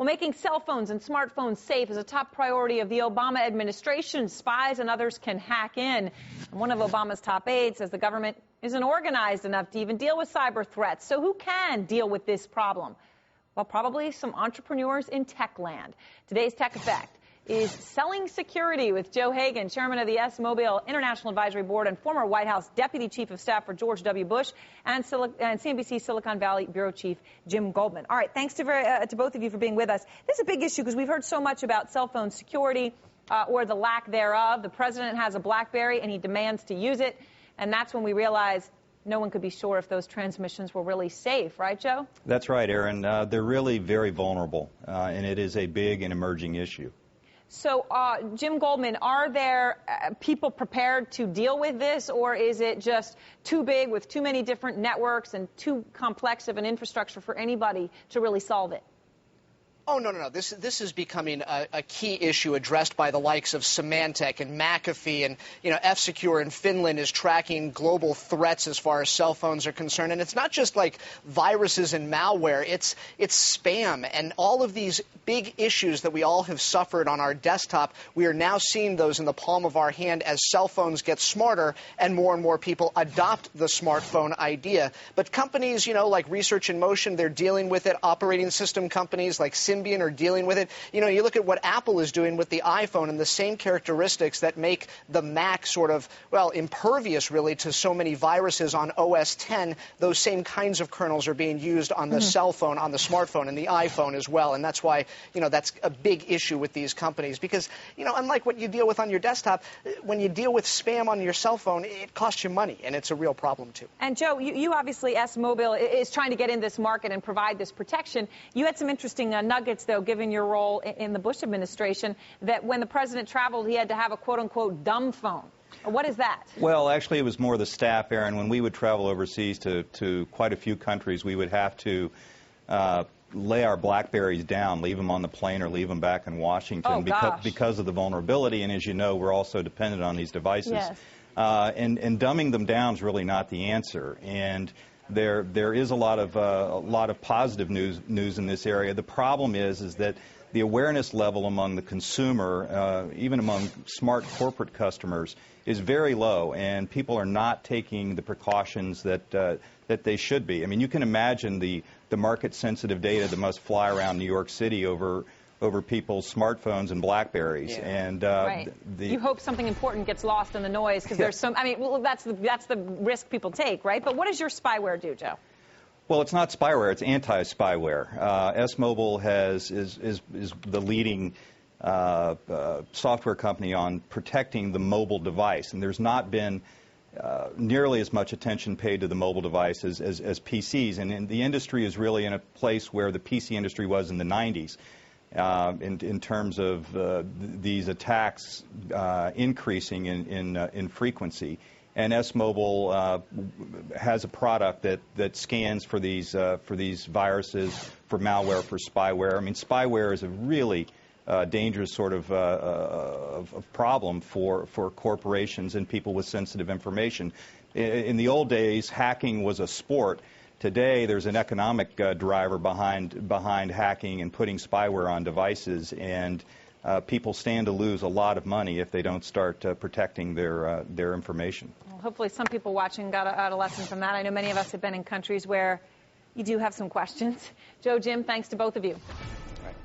Well, making cell phones and smartphones safe is a top priority of the Obama administration. Spies and others can hack in. And one of Obama's top aides says the government isn't organized enough to even deal with cyber threats. So who can deal with this problem? Well, probably some entrepreneurs in tech land. Today's Tech Effect is selling security with Joe Hagan, chairman of the S-Mobile International Advisory Board and former White House Deputy Chief of Staff for George W. Bush, and CNBC Silicon Valley Bureau Chief Jim Goldman. All right, thanks to both of you for being with us. This is a big issue because we've heard so much about cell phone security or the lack thereof. The president has a BlackBerry and he demands to use it, and that's when we realize no one could be sure if those transmissions were really safe, right, Joe? That's right, Aaron. They're really very vulnerable, and it is a big and emerging issue. So, Jim Goldman, are there people prepared to deal with this, or is it just too big with too many different networks and too complex of an infrastructure for anybody to really solve it? Oh, no. This is becoming a key issue addressed by the likes of Symantec and McAfee, and, F-Secure in Finland is tracking global threats as far as cell phones are concerned. And it's not just like viruses and malware, it's spam and all of these big issues that we all have suffered on our desktop. We are now seeing those in the palm of our hand as cell phones get smarter and more people adopt the smartphone idea. But companies, like Research in Motion, they're dealing with it. Operating system companies like Symbian are dealing with it. You look at what Apple is doing with the iPhone, and the same characteristics that make the Mac sort of, impervious really to so many viruses on OS X, those same kinds of kernels are being used on the cell phone, on the smartphone, and the iPhone as well. And that's why, that's a big issue with these companies because, unlike what you deal with on your desktop, when you deal with spam on your cell phone, it costs you money, and it's a real problem too. And Joe, you obviously, S-Mobile is trying to get in this market and provide this protection. You had some interesting nuggets, though, given your role in the Bush administration, that when the president traveled, he had to have a quote-unquote dumb phone. What is that? Well, actually, it was more the staff, Aaron. When we would travel overseas to quite a few countries, we would have to lay our BlackBerries down, leave them on the plane or leave them back in Washington because of the vulnerability. And as you know, we're also dependent on these devices. Yes. And dumbing them down is really not the answer. And there is a lot of positive news in this area. The problem is that the awareness level among the consumer, even among smart corporate customers, is very low, and people are not taking the precautions that they should be. I mean, you can imagine the market-sensitive data that must fly around New York City over people's smartphones and BlackBerries. Yeah. And right. You hope something important gets lost in the noise because there's some. I mean, well, that's the risk people take, right? But what does your spyware do, Joe? Well, it's not spyware; it's anti-spyware. S-Mobile is the leading software company on protecting the mobile device, and there's not been nearly as much attention paid to the mobile device as PCs. And the industry is really in a place where the PC industry was in the 90s. In terms of these attacks increasing in frequency. And S-Mobile has a product that scans for these viruses, for malware, for spyware. I mean, spyware is a really dangerous sort of problem for corporations and people with sensitive information. In the old days, hacking was a sport. Today, there's an economic driver behind hacking and putting spyware on devices, and people stand to lose a lot of money if they don't start protecting their information. Well, hopefully some people watching got a lesson from that. I know many of us have been in countries where you do have some questions. Joe, Jim, thanks to both of you.